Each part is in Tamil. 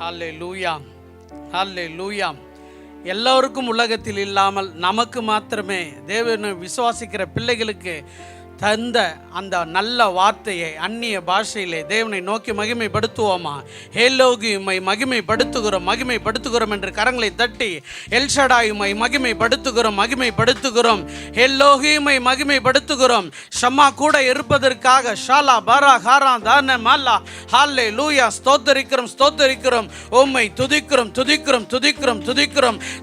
ஹல்லேலூயா, ஹல்லேலூயா. எல்லோருக்கும் உலகத்தில் இல்லாமல் நமக்கு மாத்திரமே தேவனை விசுவாசிக்கிற பிள்ளைகளுக்கு தந்த அந்த நல்ல வார்த்தையை அந்நிய பாஷையிலே தேவனை நோக்கி மகிமைப்படுத்துவோமா? ஹேலோகி உம்மை மகிமைப்படுத்துகிறோம் என்று கரங்களை தட்டி எல்ஷடாய் உம்மை மகிமைப்படுத்துகிறோம். ஹேலோகி உம்மை மகிமைப்படுத்துகிறோம். ஷம்மா கூட இருப்பதற்காக ஷாலா பாரா ஹாரா தான மல்லா ஹல்லேலூயா. ஸ்தோத்தரிக்கிறோம் உம்மை துதிக்கிறோம்.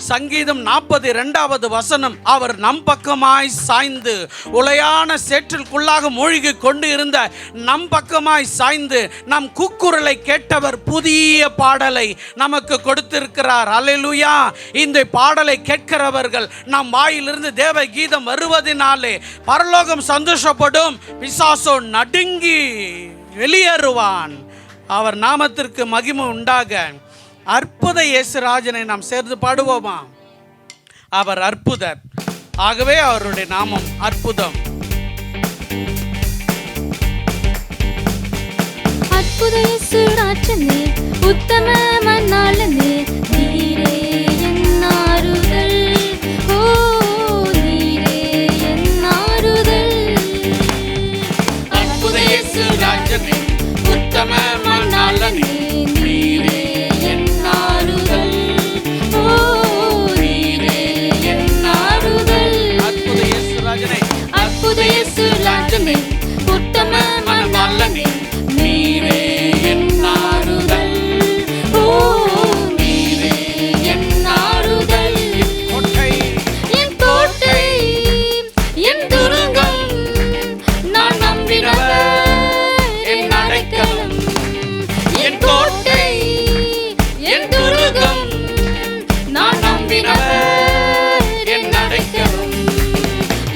சங்கீதம் 42வது வசனம், அவர் நம் பக்கமாய் சாய்ந்து உளையான சேற்றிற்குள்ளாக மூழ்கி கொண்டு இருந்த நம் பக்கமாய் சாய்ந்து நம் கூக்குரலை கேட்டவர் புதிய பாடலை நமக்கு கொடுத்திருக்கிறார். அல்லேலூயா. இந்த பாடலை கேட்கிறவர்கள் நம் வாயிலிருந்து தேவ கீதம் வருவதனாலே பரலோகம் சந்தோஷப்படும், பிசாசோ நடுங்கி வெளியேறுவான். அவர் நாமத்திற்கு மகிமை உண்டாக. அற்புத இயேசுராஜனை நாம் சேர்ந்து பாடுவோமா? அவர் அற்புதர், ஆகவே அவருடைய நாமம் அற்புதம். அற்புத இயேசுராஜனே, உத்தம மன்னாளனே, நீரே என் ஆறுதல். ஓ நீரே என் ஆறுதல். அற்புத இயேசுராஜனே, உத்தம மன்னாளனே, நீரே என் ஆறுதல். ஓ நீரே என் ஆறுதல். அற்புத இயேசுராஜனே, அற்புத இயேசுராஜனே, உத்தம மன்னாளனே, நீரே என் ஆறுதல். ஓ நீரே என் ஆறுதல். என் கோட்டை, என் துருகம், நான் நம்பினவர் என் அடைக்கலம். என் கோட்டை, என் துருகம், நான் நம்பினவர் என் அடைக்கலம்.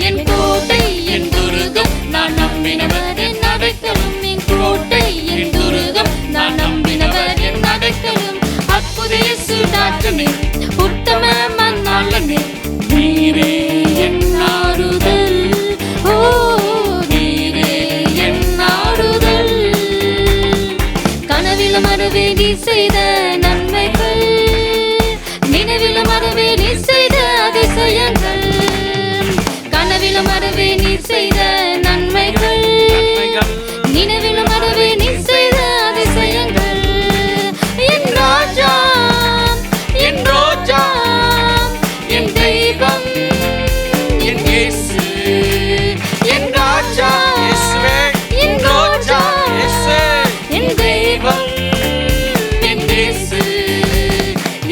என் கோட்டை, என் துருகம், நான் நம்பினவர் என் அடைக்கலம். என் கோட்டை, என் துருகம், நான் நம்பினவர் என் அடைக்கலம். அற்புத இயேசுராஜனே, உத்தம மன்னாளனே, நீரே என் ஆறுதல். ஓ நீரே என் ஆறுதல். கனவிலும் மறவே நீ செய்த நன்மைகள், நினைவிலும் மறவே நீ செய்த அதிசயங்கள். கனவிலும் மறவே நீ செய்த நன்மைகள், நினைவிலும் மறவே நீ செய்த அதிசயங்கள். என் ராஜா, என் ரோஜா, என் தெய்வம், என் இயேசு. என் ராஜா, என் ரோஜா, என் தெய்வம், என் இயேசு.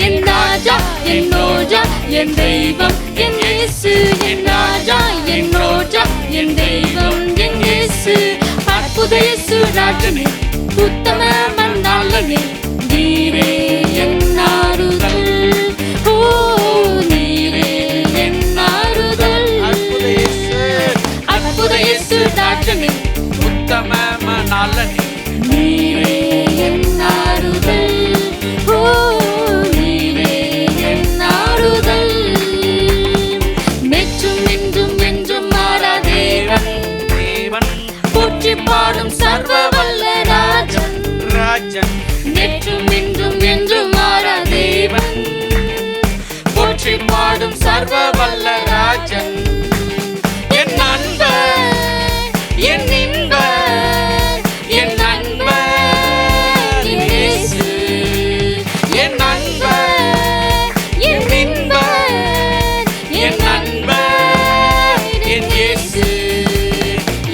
என் ராஜா, என் ரோஜா, என் தெய்வம், என் இயேசு. என் ராஜா, என் ரோஜா, என் தெய்வம், என் இயேசு. அற்புத இயேசுராஜனே, உத்தம மன்னாளனே, நீரே என் ஆறுதல். ஓ நீரே என் ஆறுதல். அற்புத இயேசுராஜனே, உத்தம மன்னாளனே, நீரே என் ஆறுதல். ஓ நீரே என் ஆறுதல். மெச்சும் என்றும் என்றும் மாறா தேவன், தேவன் போற்றி பாடும் சர்வ வல்ல ராஜன். ராஜன் நேற்றும் இன்றும் என்றும் மாறா தேவன், போற்றி பாடும் சர்வ வல்ல ராஜன். என் நண்பர், என் இன்பர், என் நண்பர் என் இயேசு. என் நண்பர், என் இன்பர், என் நண்பர் என் இயேசு.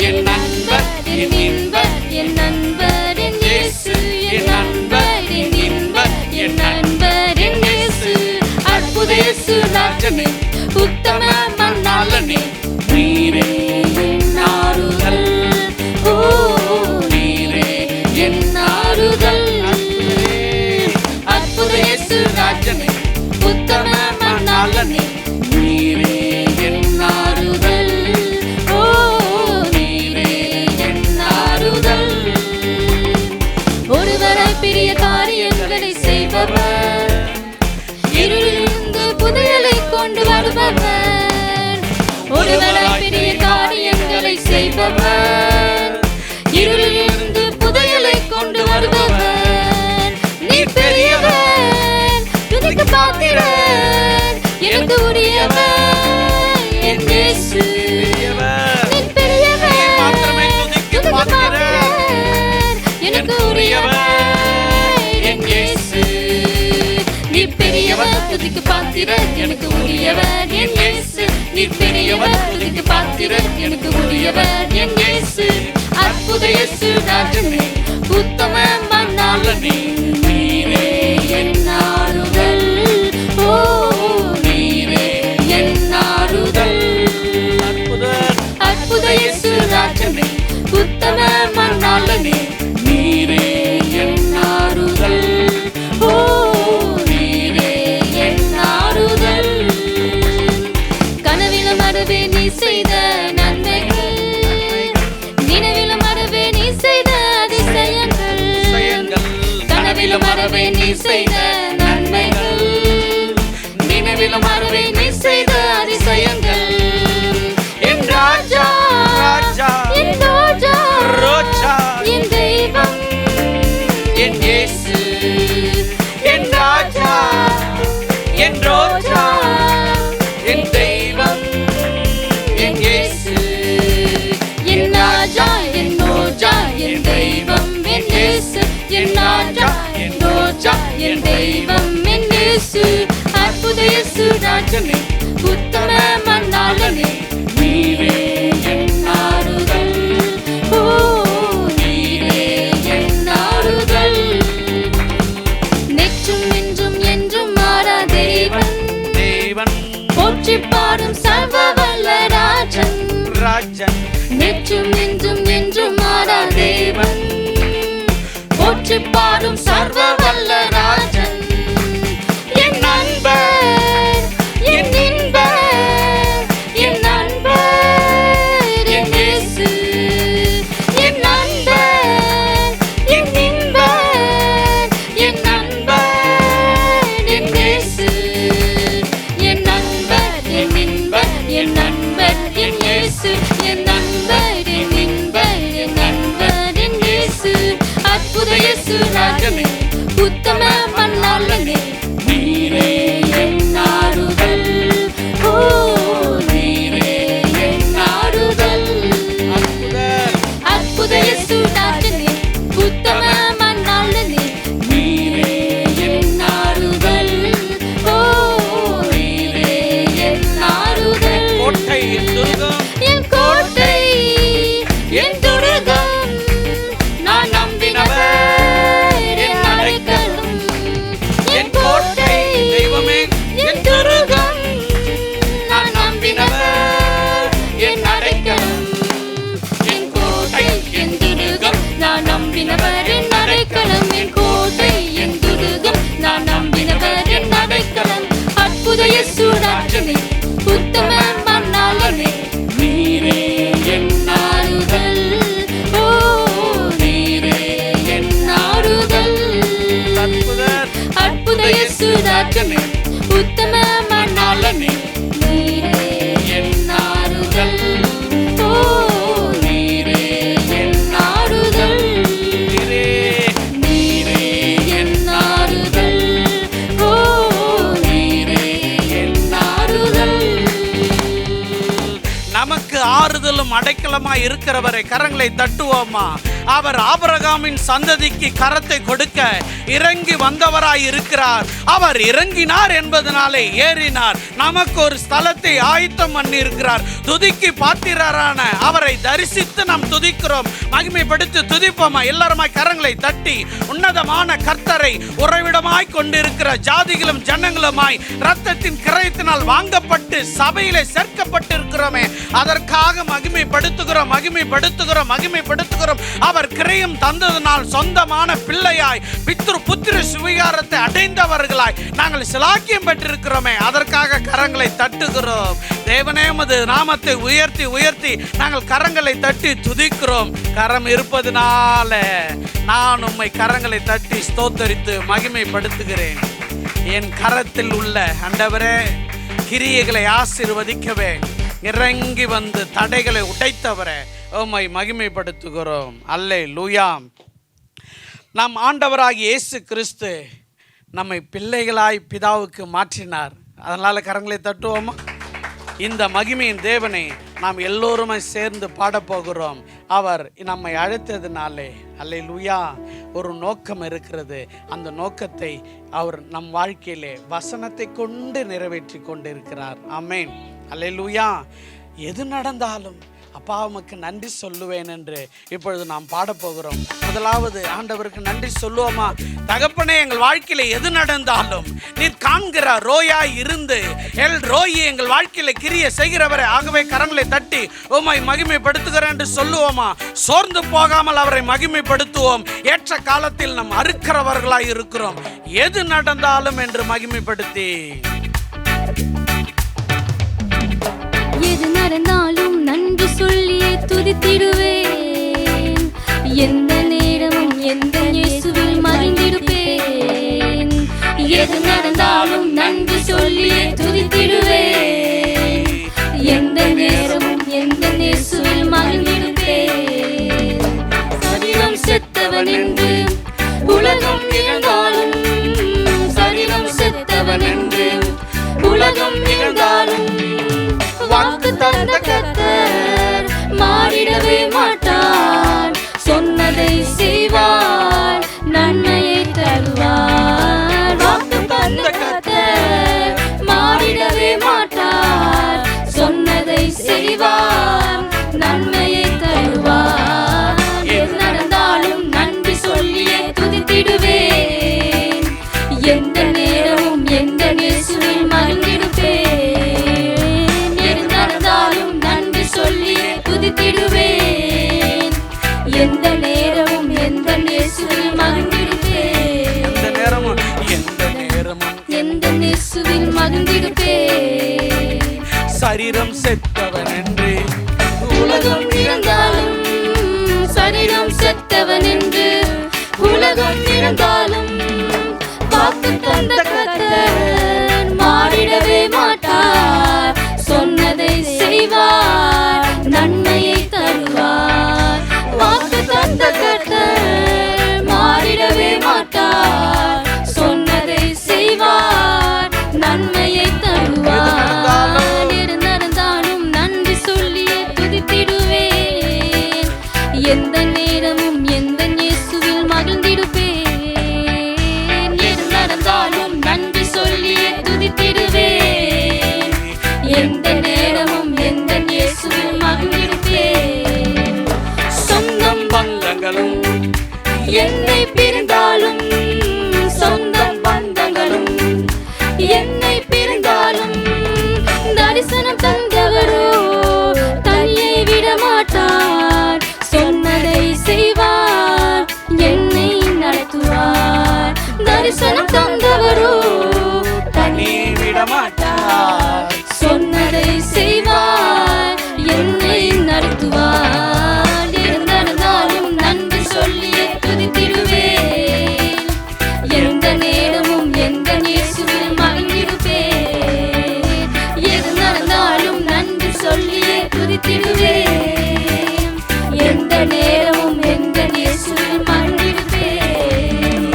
என் நண்பர், என் இன்பர், என் நண்பர் என் இயேசு. என் நண்பர், என் இன்பர், என் நண்பர் என் இயேசு. அற்புத இயேசுராஜனே, உத்தம மன்னாளனே, நீரே என் ஆறுதல். ஓ நீரே என் ஆறுதல். அற்புத இயேசுராஜனே, உத்தம மன்னாளனே, நீரே என் ஆறுதல். ஓ நீரே என் ஆறுதல். ஒருவராய் பெரிய காரியங்களை செய்பவர், இருளிலிருந்து புதையலை கொண்டு வருபவர். ஒருவராய் பெரிய காரியங்களை செய்பவர், இருளிலிருந்து புதையலை கொண்டு வருபவர். நீ பெரியவர், துதிக்கு பாத்திரர் எனக்கு உரியவர் என் இயேசு. நீர் பெரியவர் துதிக்கு பாத்திரர் எனக்கு உரியவர் என் இயேசு. அற்புத இயேசு ராஜனே உத்தம மன்னாளனே நீரே என் ஆறுதல். ஓ நீரே என் ஆறுதல். அற்புத இயேசு ராஜனே உத்தம மன்னாளனே நீரே என் ஆறுதல். ஓ நீரே என் ஆறுதல். கனவிலும் மறவே நீ செய்த நன்மைகள், நினைவிலும் மறவே நீ செய்த அதிசயங்கள். கனவிலும் மறவே நீ செய்த நன்மைகள், நினைவிலும் மறவே நீ செய்த அதிசயங்கள். என் ராஜா என் ரோஜா ரோஜா என் தெய்வம் என் இயேசு. என் ராஜா என் ரோஜா என் தெய்வம் என் இயேசு. என் ராஜா என் ரோஜா என் தெய்வம் என் இயேசு. என் ராஜா என் ரோஜா என் தெய்வம் என் இயேசு. அற்புத இயேசு ராஜனே உத்தம மன்னாளனே நீரே என் ஆறுதல். ஓ நீரே என் ஆறுதல். நெற்றும் இன்றும் என்றும் மாறா தேவன் தேவன் போற்றி பாடும் சர்வ வல்ல ராஜன். ராஜன் நெற்றும் இன்றும் என்றும் மாறா தேவன் போற்றி பாடும் சர்வ வல்ல ராஜன். என் நண்பர் என் இன்பர் என் நண்பர் என் இயேசு. என் நண்பர் என் இன்பர் என் நண்பர் என் இயேசு. என் நண்பர் என் இன்பர் என் நண்பர் என் இயேசு. என் நண்பர் என் இன்பர் என் நண்பர் என் இயேசு. அற்புத இயேசு ராஜனே உத்தம மன்னாளனே நீரே என் ஆறுதல். ஓ நீரே என் ஆறுதல். அற்புத இயேசு ராஜனே உத்தம மன்னாளனே நீரே என் ஆறுதல். ஓ நீரே என் ஆறுதல். கோட்டை என் துர்கம் என் கோட்டை என் துருகம் நான் நம்பினவர் என் அடைக்கலம். என் கோட்டை தெய்வமே என் துருகம் நான் நம்பினவர் என் அடைக்கலம். என் கோட்டை என் துருகம் நான் நம்பினவர் என் அடைக்கலம். என் கோட்டை என் துருகம் நான் நம்பினவர் என் அடைக்கலம். அற்புத இயேசு ராஜனே உத்தம மன்னாளனே நீரே என் ஆறுதல். ஓ நீரே என் ஆறுதல். அற்புத இயேசு ராஜனே உத்தம மன்னாளனே நீரே என் ஆறுதல். ஓ நீரே என் ஆறுதல். நீரே நீரே என் ஆறுதல். ஓ நீரே என் ஆறுதல். நமக்கு ஆறுதலும் அடைக்கலமாய் இருக்கிறவரை கரங்களை தட்டுவோமா? அவர் ஆபிரகாமின் சந்ததிக்கு கரத்தை கொடுக்க இறங்கி வந்தவராய் இருக்கிறார். அவர் இறங்கினார் என்பதனாலே ஏறினார். நமக்கு ஒரு ஸ்தலத்தை ஆயத்தம் பண்ணி இருக்கிறார். துதிக்கு பாத்திரரான அவரை தரிசித்து நாம் துதிக்கிறோம். மகிமைப்படுத்தி துதிப்போமா? எல்லாருமாய் கரங்களை தட்டி உன்னதமான கர்த்தரை உறைவிடமாய் கொண்டிருக்கிற ஜாதிகளும் ஜனங்களுமாய் இரத்தத்தின் கிரயத்தினால் வாங்கப்பட்டு சபையிலே சேர்க்கப்பட்டிருக்கிறோமே, அதற்காக மகிமைப்படுத்துகிறோம் மகிமைப்படுத்துகிறோம் மகிமைப்படுத்துகிறோம். அவர் கிரயம் தந்ததனால் சொந்தமான பிள்ளையாய் பித்ரு புத்திர சுவிகாரத்தை அடைந்தவர்களாய் நாங்கள் சிலாக்கியம் பெற்றிருக்கிறோமே, அதற்காக கரங்களை தட்டுகிறோம். தேவனே உமது நாமத்தை உயர்த்தி உயர்த்தி நாங்கள் கரங்களை தட்டி துதிக்கிறோம். கரம் இருப்பதனால நான் உம்மை கரங்களை தட்டி ஸ்தோத்தரித்து மகிமைப்படுத்துகிறேன். என் கரத்தில் உள்ள ஆண்டவரே கிரியைகளை ஆசீர்வதிக்கவே இறங்கி வந்து தடைகளை உடைத்தவரே உம்மை மகிமைப்படுத்துகிறோம். அல்லேலூயா. நம் ஆண்டவராகிய இயேசு கிறிஸ்து நம்மை பிள்ளைகளாய் பிதாவுக்கு மாற்றினார். அதனால் கரங்களை தட்டுவோமா? இந்த மகிமையின் தேவனை நாம் எல்லோருமே சேர்ந்து பாடப்போகிறோம். அவர் நம்மை அழைத்ததினாலே அல்லேலூயா ஒரு நோக்கம் இருக்கிறது. அந்த நோக்கத்தை அவர் நம் வாழ்க்கையிலே வசனத்தை கொண்டு நிறைவேற்றி கொண்டிருக்கிறார். ஆமென், அல்லேலூயா. எது நடந்தாலும் அப்பா உமக்கு நன்றி சொல்லுவேன் என்று இப்பொழுது நாம் பாடப்போகிறோம். முதலாவது ஆண்டவருக்கு நன்றி சொல்லுவோமா? தகப்பனே, எங்கள் வாழ்க்கையில எது நடந்தாலும் நீர் காண்கிற ரோயாய் இருந்து எல் ரோயி எங்கள் வாழ்க்கையில கிரிய செய்கிறவரை, ஆகவே கரங்களை தட்டி உம்மை மகிமைப்படுத்துகிறேன் என்று சொல்லுவோமா? சோர்ந்து போகாமல் அவரை மகிமைப்படுத்துவோம். ஏற்ற காலத்தில் நாம் அறுக்கிறவர்களாய் இருக்கிறோம். எது நடந்தாலும் என்று மகிமைப்படுத்தி, எது நடந்தாலும் நன்றி சொல்லியே துதித்திடுவேன். எந்த நேரமும் எந்த இயேசுவில் மகிழ்ந்திருப்பேன். எது நடந்தாலும் நன்றி சொல்லியே துதித்திடுவேன். எந்த நேரமும் எந்த இயேசுவில் மகிழ்ந்திருப்பேன். சரீரம் செத்தவன் என்று உலகம் இழந்தாலும், சரீரம் செத்தவன் என்று உலகம் இழந்தாலும், வாக்கு தந்த கர்த்தர் மாறிடவே மாட்டார். சொன்னதை செய்வார், நன்மையை தருவார். வாக்கு தந்த கர்த்தர் மாறிடவே மாட்டார். சொன்னதை செய்வார், நன்மையை தருவார். எது நடந்தாலும் நன்றி சொல்லியே துதித்திடுவேன். எந்த நேரமும் எந்த இயேசுவில் மகிழ்ந்திருப்பேன். எது நடந்தாலும் நன்றி சொல்லியே துதித்திடுவேன். எந்த நேரமும் எந்த இயேசுவில் மகிழ்ந்திருப்பேன். எந்த நேரமும் எந்த நேரமும் எந்த இயேசுவில் மகிழ்ந்திருப்பேன். சரீரம் செத்தவன் என்று உலகம் இழந்தாலும், சரீரம் செத்தவன் என்று உலகம் இழந்தாலும், வாக்கு தந்த கர்த்தர் மாறிடவே மாட்டார். சொன்னதை செய்வார், நன்மையை தருவார். வாக்கு தந்த கர்த்தர் மாறிடவே மாட்டார். சொன்னதை செய்வார், நன்மையை தருவார். எது நடந்தாலும் நன்றி சொல்லியே துதித்திடுவேன். எந்த நேரமும் எந்த இயேசுவில் மகிழ்ந்திருப்பேன். எது நடந்தாலும் நன்றி சொல்லியே துதித்திடுவேன். எந்த நேரமும் எந்த இயேசுவில் மகிழ்ந்திருப்பேன். சொந்தம் பந்தங்களும் என்னை பிரிந்தாலும், சொந்தம் பந்தங்களும் என்னை பிரிந்தாலும், தரிசனம் தந்தவரோ தனியை விட மாட்டார். சொன்னதை செய்வார், என்னை நடத்துவார். தரிசனம் தந்தவரோ தனியை விட மாட்டார். சொன்னதை செய்வார், என்னை நடத்துவார். எது நடந்தாலும் நன்றி சொல்லியே துதித்திடுவேன். எந்த நேரமும் எந்த இயேசுவில் மகிழ்ந்திருப்பேன். எது நடந்தாலும் நன்றி சொல்லியே துதித்திடுவேன். எந்த நேரமும் எந்த இயேசுவில் மகிழ்ந்திருப்பேன்.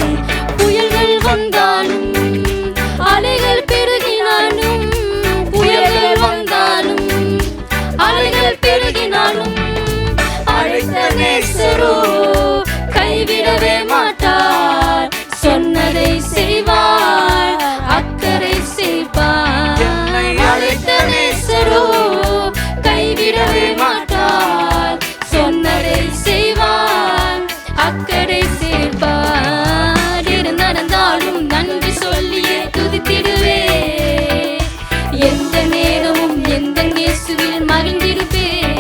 புயல்கள் வந்தாலும், அலைகள் பெருகினாலும், புயல்கள் வந்தாலும், அலைகள் பெருகினாலும், அழைத்த நேசரோ கைவிடவே மாட்டார். சொன்னதை செய்வார், அக்கறை செய்வார். அழைத்த நேசரோ கைவிடவே மாட்டார். சொன்னதை செய்வார், அக்கறை செய்வார். எது நடந்தாலும் நன்றி சொல்லியே துதித்திடுவேன். எந்த நேரமும் எந்த இயேசுவில் மகிழ்ந்திருப்பேன்.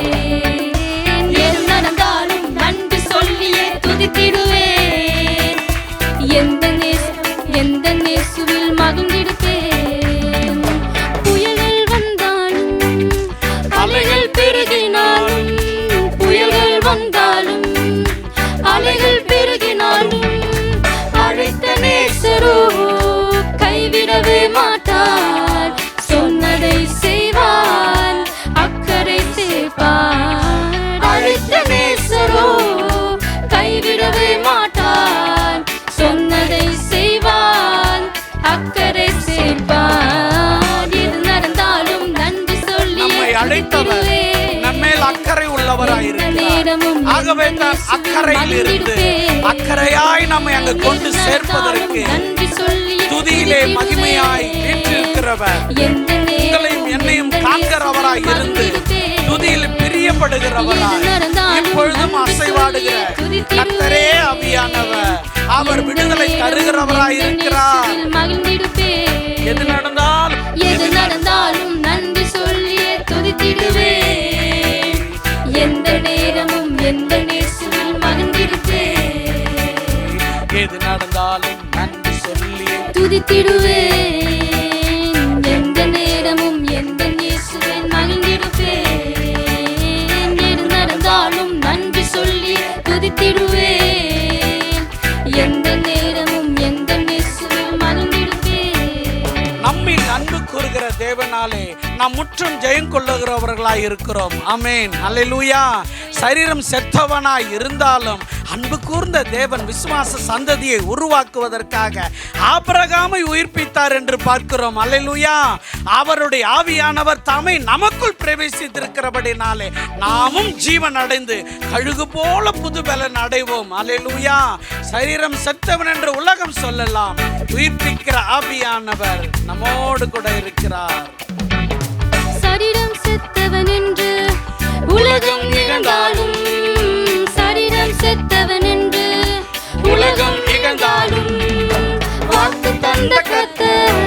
எது நடந்தாலும் நன்றி சொல்லியே துதித்திடுவேன். எந்த இயேசுவில் மகிழ்ந்திருப்பேன். புயல்கள் வந்தாலும், அலைகள் பெருகினாலும், புயல்கள் வந்தாலும், அலைகள் பெருகினாலும், அழைத்த நேசரோ கைவிடவே மாட்டார். சொன்னதை செய்வார், அக்கறை சேர்ப்பார். அழைத்த நேசரோ கைவிடவே மாட்டார். சொன்னதை செய்வார், அக்கறை சேர்ப்பார். எது நடந்தாலும் நன்றி சொல்லி நம்மை அழைத்தவர் ஆகவே தான் அக்கறையில் இருந்து அக்கறையாய் நம்மை அங்கு கொண்டு சேர்ப்பதற்கு துதியிலே மகிமையாய் வீற்றிருக்கிறவர், உங்களையும் என்னையும் காண்கிறவராய் இருந்து துதியில் பிரியப்படுகிறவராய் எப்பொழுதும் அசைவாடுகிற கர்த்தரே ஆவியானவர், அவர் விடுதலை தருகிறவராய் இருக்கிறார். எது நடந்தாலும் நன்றி சொல்லியே துதித்திடுவேன். எந்த நேரமும் எந்த நேசத்தில் மகிழ்ந்திருப்பேன். எது நடந்தாலும் நன்றி சொல்லியே துதித்திடுவேன். எந்த நேரமும் எந்த நேசத்தில் மகிழ்ந்திருப்பேன். எது நடந்தாலும் நன்றி சொல்லியே துதித்திடுவேன். எந்த நேரமும் எந்த நேசத்தில் மகிழ்ந்திருப்பேன். நம்மில் அன்பு கூறுகிற தேவனாலே நாம் முற்றும் ஜெயம் கொள்ளுகிறவர்களாய் இருக்கிறோம். ஆமென், அல்லேலூயா. சரீரம் செத்தவனாய் இருந்தாலும் அன்பு கூர்ந்த தேவன் விசுவாச சந்ததியை உருவாக்குவதற்காக ஆபிரகாமை உயிர்ப்பித்தார் என்று பார்க்கிறோம். அல்லேலூயா. அவருடைய ஆவியானவர் தாமே நமக்குள் பிரவேசித்திருக்கிறபடினாலே நாமும் ஜீவன் அடைந்து கழுகு போல புது பலன் அடைவோம். அல்லேலூயா. சரீரம் செத்தவன் என்று உலகம் சொல்லலாம், உயிர்ப்பிக்கிற ஆவியானவர் நம்மோடு கூட இருக்கிறார். சரீரம் செத்தவன் என்று உலகம் இகழ்ந்தாலும், சரீரம் செத்தவன் என்று உலகம் இகழ்ந்தாலும், வாக்கு தந்த கர்த்தர்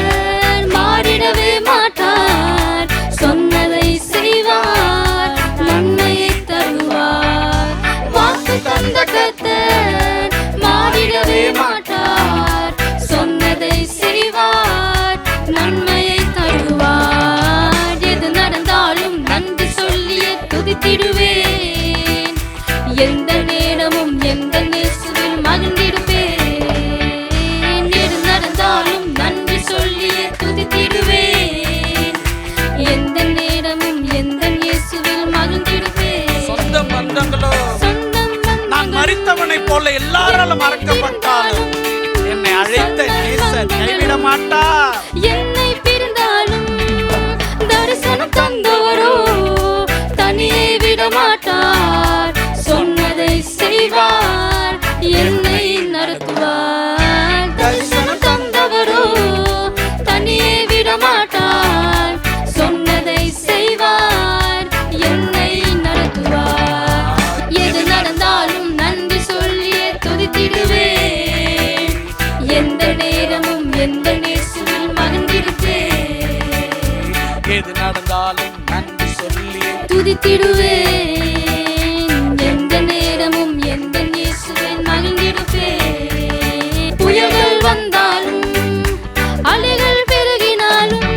மாறிடவே மாட்டார். சொன்னதை செய்வார், நன்மையை தருவார். வாக்கு தந்த கர்த்தர் மாறிடவே மாட்டார். சொன்னதை செய்வார், நன்மையை தருவார். எது நடந்தாலும் நன்றி சொல்லியே துதித்திடுவேன். எந்த நேரமும் எந்த நேசத்தில் மகிழ்ந்திருப்பேன். எது நடந்தாலும் நன்றி சொல்லியே துதித்திடுவேன். எந்த நேரமும் எந்த நேசத்தில் மகிழ்ந்திருப்பேன். சொந்த பந்தங்களோ நான் மரித்தவனை போல எல்லாராலும் மறக்கப்பட்டாலும் என்னை அழைத்த நேசர் கைவிட மாட்டார். என்னை பிரிந்தாலும் தரிசனம் தந்தவரோ தனியே விட மாட்டார். சொன்னதை செய்வார், என்னை நடத்துவார். தரிசனம் தந்தவரோ தனியே விட மாட்டார். சொன்னதை செய்வார், என்னை நடத்துவார். எது நடந்தாலும் நன்றி சொல்லியே துதித்திடுவேன். எந்த நேரமும் எந்த நேசத்தில் மகிழ்ந்திருப்பேன். எது நடந்தாலும் நன்றி சொல்லி துதித்திடுவேன். எந்த நேரமும் எந்த நேசத்தில் மகிழ்ந்திருப்பேன். புயல்கள் வந்தாலும் அலைகள் பெருகினாலும்,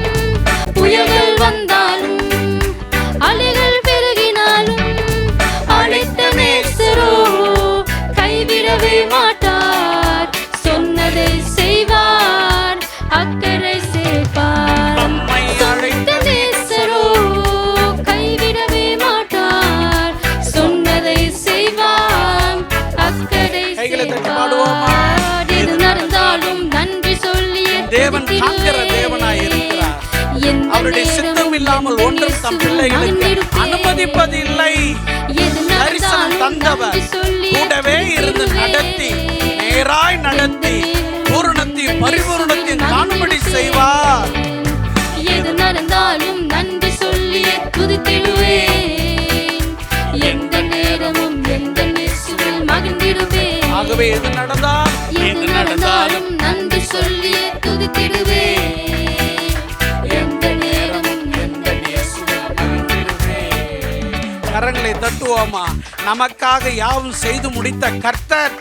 புயல்கள் வந்தாலும் அலைகள் பெருகினாலும், அழைத்த நேசரோ கைவிடவே மாட்டார். சொன்னதை செய்வார், அக்கறை சேர்ப்பார். அழைத்த நேசரோ கைவிடவே மாட்டார். சொன்னதை செய்வார், அக்கறை சேர்ப்பார். எது நடந்தாலும் நன்றி சொல்லியே தேவன் காக்கிற தேவனாய் இருக்கிறார். அவருடைய சித்தம் இல்லாமல் ஒன்றும் தம் பிள்ளைகளுக்கு அனுமதிப்பதில்லை. தரிசனம் தந்தவர் கூடவே இருந்து நடத்தி நேராய் நடத்தி பூரணத்தையும் பரிபூரணத்தையும் காணும்படி செய்வார். எது நடந்தாலும் நன்றி சொல்லியே துதித்திடுவேன். எந்த நேரமும் எந்த நேசத்தில் மகிழ்ந்திடுவேன். ஆகவே எது நடந்தாலும் நன்றி சொல்லியே துதித்திடுவேன். எந்த நேரமும் எந்த நேசத்தில் மகிழ்ந்திடுவேன். கரங்களை தட்டுவோமா? நமக்காக யாவும் செய்து முடித்த கர்த்தர்,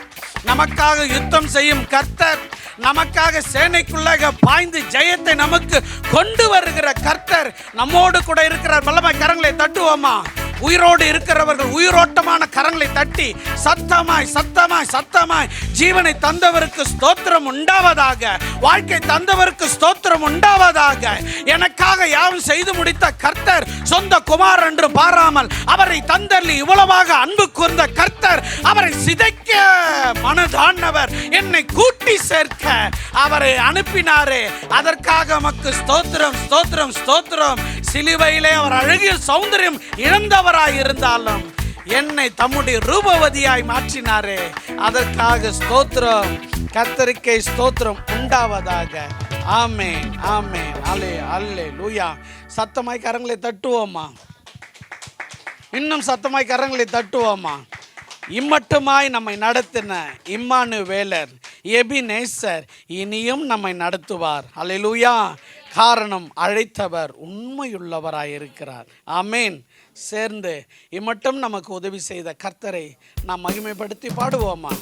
நமக்காக யுத்தம் செய்யும் கர்த்தர், நமக்காக சேனைக்குள்ளாக பாய்ந்து ஜெயத்தை நமக்கு கொண்டு வருகிற கர்த்தர் நம்மோடு கூட இருக்கிறார். வல்லமை கரங்களை தட்டுவோமா? உயிரோடு இருக்கிறவர்கள் உயிரோட்டமான கரங்களை தட்டி சத்தமாய் சத்தமாய் சத்தமாய் ஜீவனை தந்தவருக்கு ஸ்தோத்திரம் உண்டாவதாக, வாழ்க்கை தந்தவருக்கு ஸ்தோத்திரம் உண்டாவதாக. எனக்காக யாவும் செய்து முடித்த கர்த்தர் சொந்த குமார் என்று பாராமல் அவரை தந்தள்ளி இவ்வளவாக அன்பு கூர்ந்த கர்த்தர், அவரை சிதைக்க மனதானவர், என்னை கூட்டி சேர்க்க அவரை அனுப்பினாரே, அதற்காக நமக்கு ஸ்தோத்திரம் ஸ்தோத்திரம் ஸ்தோத்திரம். சிலுவையிலே அவர் அழகிய சௌந்தரியம் இழந்தவராய் இருந்தாலும் என்னை தம்முடைய ரூபவதியாய் மாற்றினாரே, அதற்காக ஸ்தோத்திரம். கர்த்தருக்கே ஸ்தோத்திரம் உண்டாவதாக. ஆமென், ஆமென். அல்லேலூயா. சத்தமாய் கரங்களை தட்டுவோமா? இன்னும் சத்தமாய் கரங்களை தட்டுவோமா? இம்மட்டுமாய் நம்மை நடத்தின இம்மானுவேலர், எபினேசர் இனியும் நம்மை நடத்துவார். அல்லேலூயா. காரணம், அழைத்தவர் உண்மையுள்ளவராயிருக்கிறார். ஆமென். சேர்ந்து இம்மட்டும் நமக்கு உதவி செய்த கர்த்தரை நாம் மகிமைப்படுத்தி பாடுவோமா?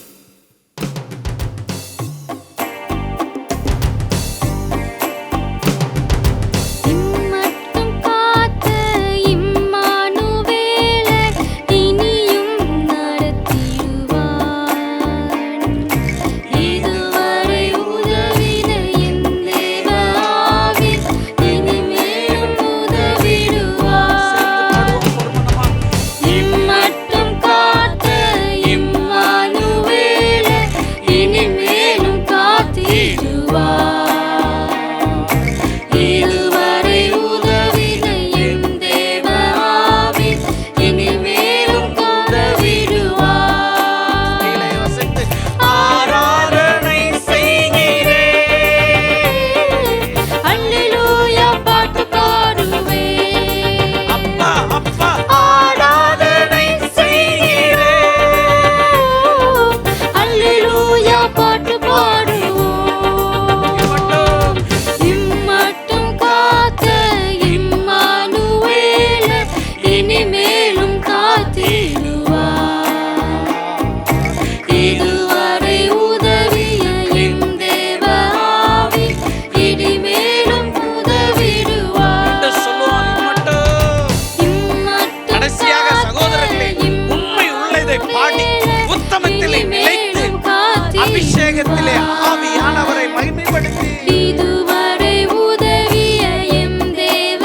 அபிஷேகத்திலே ஆவியானவரை மகிமைப்படுத்தி இதுவரை உதவிய எம் தேவ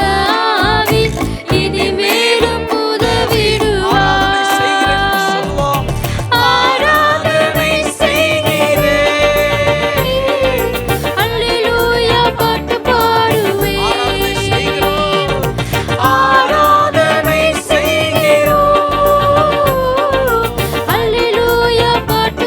ஆவி இனிமேலும் உதவிடுவார். ஆராதனை செய்கிறேன், அல்லேலூயா பாட்டு பாடுவேன். ஆராதனை செய்கிறோம், அல்லேலூயா பாட்டு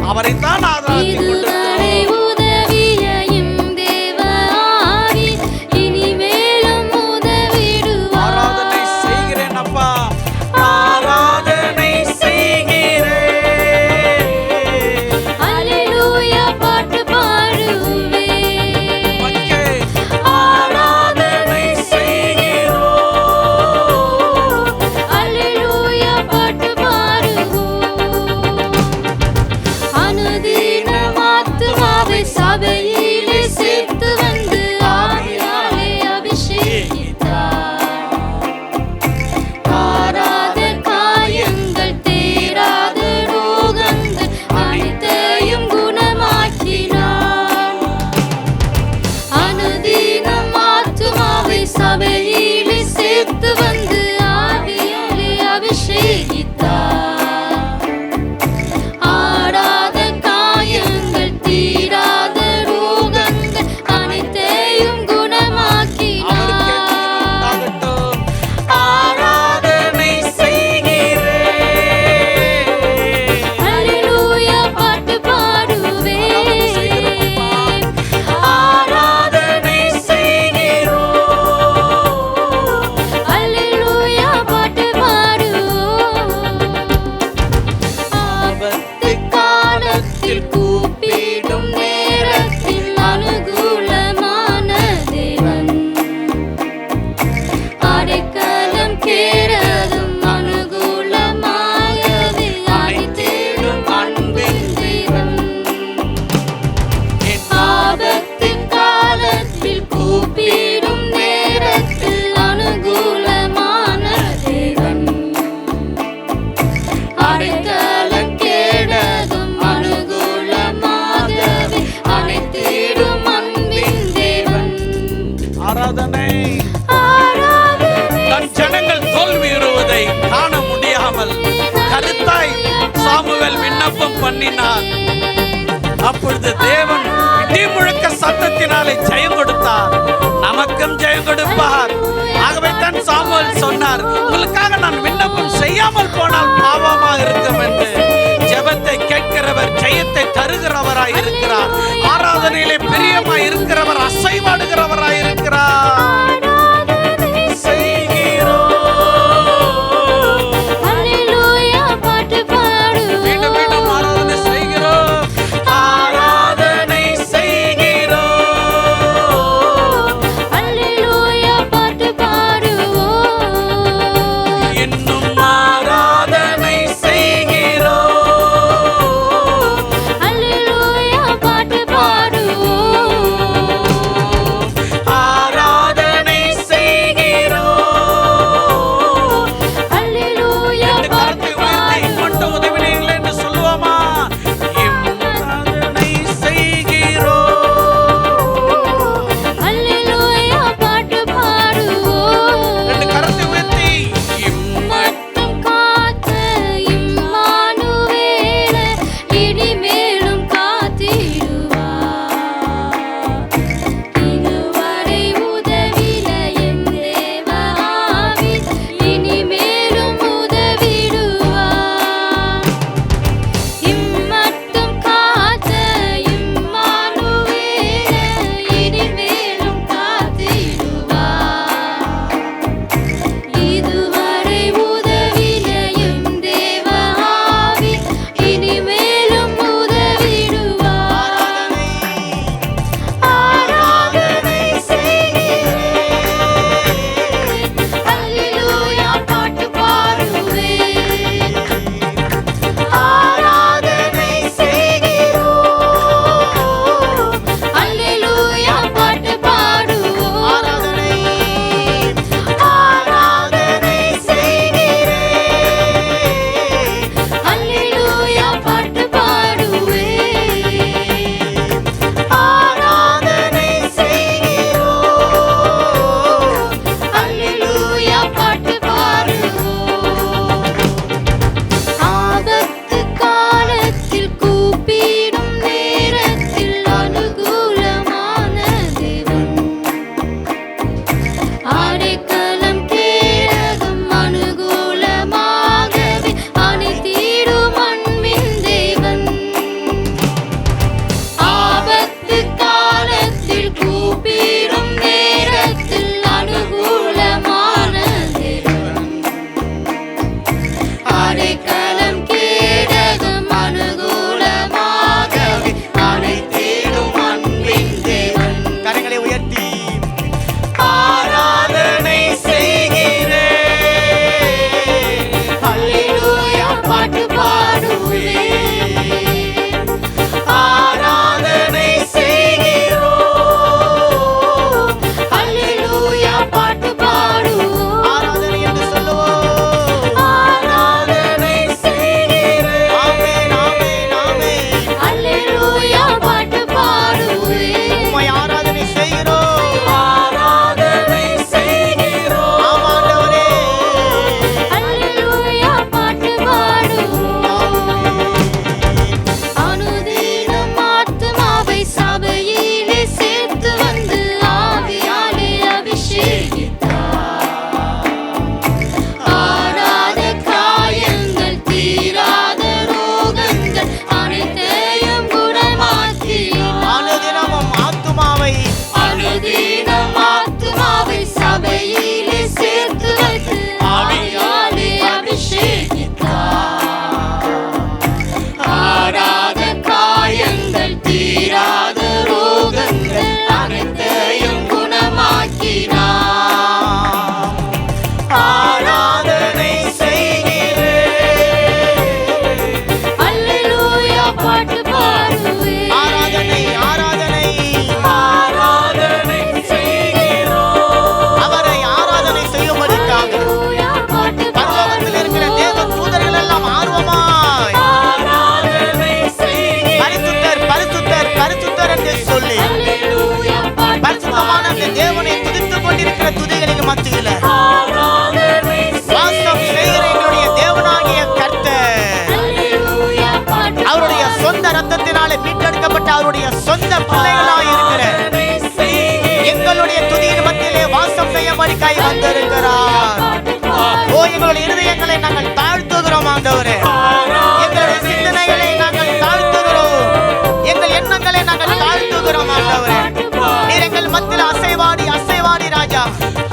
அவரைத்தான் ஆராதித்துக் கொண்டிருக்கிறோம். ஆராதனை செய்கிறேன் அப்பா, ஆராதனை செய்கிறேன். அல்லேலூயா பாட்டு பாடுவேன். மக்கே ஆராதனை செய்கிறோம். அல்லேலூயா பாட்டு பாடுவோம். அனுதி ஆபத்து காலத்தில் கூப்பிடும் நேரத்தில் அனுகூலமான தேவன். அடைக்கலம் கேட்டதும் அனுகூலமாகவே அனைத்திலும் அன்பின் தேவன். ஆபத்து காலத்தில் கூப்பிடும் நேரத்தில் அனுகூலமான தேவன். அடைக்கலம் கேட்டதும் அனுகூலமாகவே அனைத்திலும் அன்பின் தேவன். ஆராதனை. ஆராதனை தன் ஜனங்கள் தோல்வியுறுவதை காண முடியாமல் கருத்தாய் சாமுவேல் விண்ணப்பம் பண்ணினார். அப்பொழுது தேவன் இடி முழக்க சத்தத்தினாலே ஜெயம் கொடுத்தார். நமக்கும் ஜெயம் கொடுப்பார். ஆகவே தான் சாமுவேல் சொன்னார், உங்களுக்காக நான் விண்ணப்பம் செய்யாமல் போனால் பாவமாக இருக்கும் என்று. ஜெபத்தை கேட்கிறவர் ஜெயத்தை தருகிறவராய் இருக்கிறார். ஆராதனையிலே பிரியமாய் இருக்கிறவர் அசைவாடுகிறவராய் இருக்கிறார். ஹல்லேலூயா பாட்டு பாடுவோம். மீண்டும் மீண்டும் ஆராதனை செய்கிறோம். ஆராதனை செய்கிறோம். ஹல்லேலூயா பாட்டு பாடுவோம். இன்னும் ஆராதனை செய்கிறோம். ஹல்லேலூயா பாட்டு பாடுவோம். சொந்த ரத்தத்தினாலே மீட்டெடுக்கப்பட்ட அவருடைய சொந்த பிள்ளைகளாய் இருக்கிற எங்களுடைய துதியின் மத்தியிலே வாசம் செய்யும்படிக்காய் வந்திருக்கிறார். ஓ, எங்களுடைய இருதயங்களை நாங்கள் தாழ்த்துகிறோம் ஆண்டவரே. எங்களுடைய சிந்தனைகளை நாங்கள் தாழ்த்துகிறோம். எங்கள் எண்ணங்களை நாங்கள் தாழ்த்துகிறோம் ஆண்டவரே. நீர் எங்கள் மத்தியில் அசைவாடி ராஜா,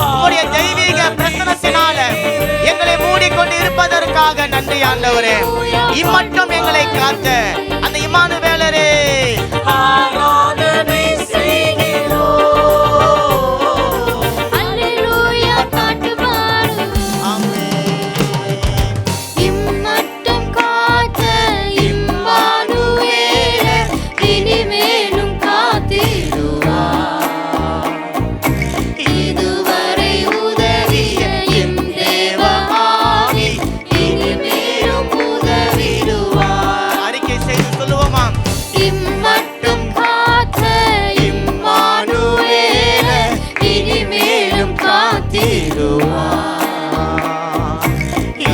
உங்களுடைய தெய்வீக பிரசனத்தினால எங்களை மூடிக்கொண்டு இருப்பதற்காக நன்றி ஆண்டவரே. இம்மட்டும் எங்களை காத்த அந்த இம்மானுவேலரே ஆராதனை செய்கிறோம். அல்லேலூயா பாட்டு பாடு. இம்மட்டும் காத்த இம்மானுவேலர் இனிமேலும் காத்திடுவார். இதுவரை உதவிய எம் தேவ ஆவி இனிமேலும் உதவிடுவார். அறிக்கை செய்து சொல்லுவோமா? இம்மட்டும் காத்த இம்மானுவேலர் இனிமேலும் காத்திடுவார்.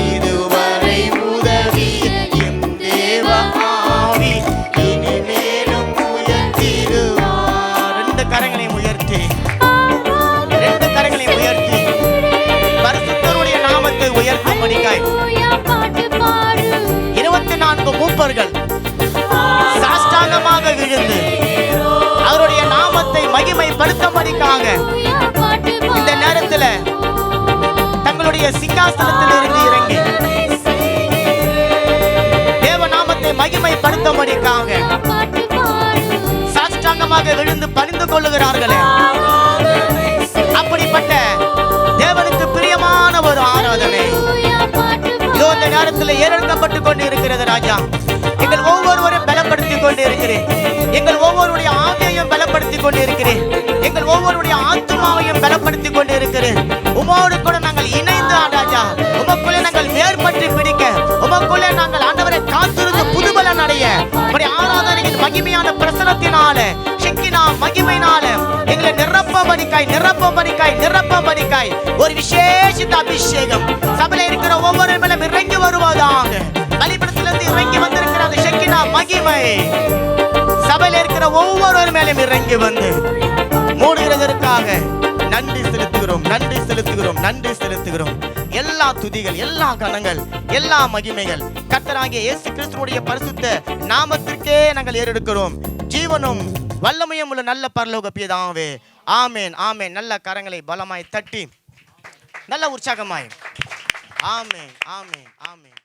இதுவரை உதவிய எம் தேவ ஆவி இனிமேலும் உயர்த்திடுவார். ரெண்டு கரங்களையும் உயர்த்தி பரிசுத்தருடைய நாமத்தை உயர்த்தும்படிக்காய் அல்லேலூயா பாட்டு பாடு. 24 மூப்பர்கள் சாஷ்டாங்கமாக விழுந்து அவருடைய நாமத்தை மகிமைப்படுத்தும்படிக்காக அல்லேலூயா பாட்டு பாடு. இந்த நேரத்துல தங்களுடைய சிங்காசனத்தில் இருந்து இறங்கி தேவ நாமத்தை மகிமைப்படுத்தும்படிக்காக பாட்டு பாடு. சாஷ்டாங்கமாக விழுந்து பணிந்து கொள்ளுகிறார்களே, அப்படிப்பட்ட தேவனுக்கு பிரியமான ஒரு ஆராதனை அல்லேலூயா பாட்டு பாடு. இதோ இந்த நேரத்தில் ஏறெடுக்கப்பட்டு கொண்டு இருக்கிறது ராஜா. எங்கள் ஒவ்வொருவரையும் பலப்படுத்தி கொண்டு இருக்கிறேன். எங்கள் ஒவ்வொருடைய ஆவியையும் பலப்படுத்தி கொண்டு இருக்கிறேன். எங்கள் ஒவ்வொருடைய ஆத்மாவையும் பலப்படுத்தி கொண்டு இருக்கிறேன். உமோடு கூட நாங்கள் இணைந்து ராஜா, உமக்குள்ளே நாங்கள் வேர்பற்றி பிடிக்க, உமக்குள்ளே நாங்கள் ஆண்டவரை காத்திருந்து புதுபலன் அடைய, உம்முடைய ஆராதனையின் மகிமையான பிரசனத்தினால ஷெக்கினா மகிமையினால எங்களை நிரப்பபடிக்காய் ஒரு விசேஷித்த அபிஷேகம் சபையில இருக்கிற ஒவ்வொரு மேலும் இறங்கி வருவதாக. பலிபீடத்திலிருந்து இறங்கி வந்திருக்கிற அந்த ஷெக்கினா மகிமை சபையில இருக்கிற ஒவ்வொரு மேலும் இறங்கி வந்து மூடுகிறதற்காக நன்றி செலுத்துகிறோம். எல்லா துதிகள், எல்லா கணங்கள், எல்லா மகிமைகள் கர்த்தராகிய இயேசு கிறிஸ்துவுடைய பரிசுத்த நாமத்திற்கே நாங்கள் ஏறெடுக்கிறோம். ஜீவனும் வல்லமையும் உள்ள நல்ல பரலோக பிதாவே, ஆமேன் ஆமேன். நல்ல கரங்களை பலமாய் தட்டி நல்ல உற்சாகமாய் ஆமேன் ஆமேன் ஆமேன்.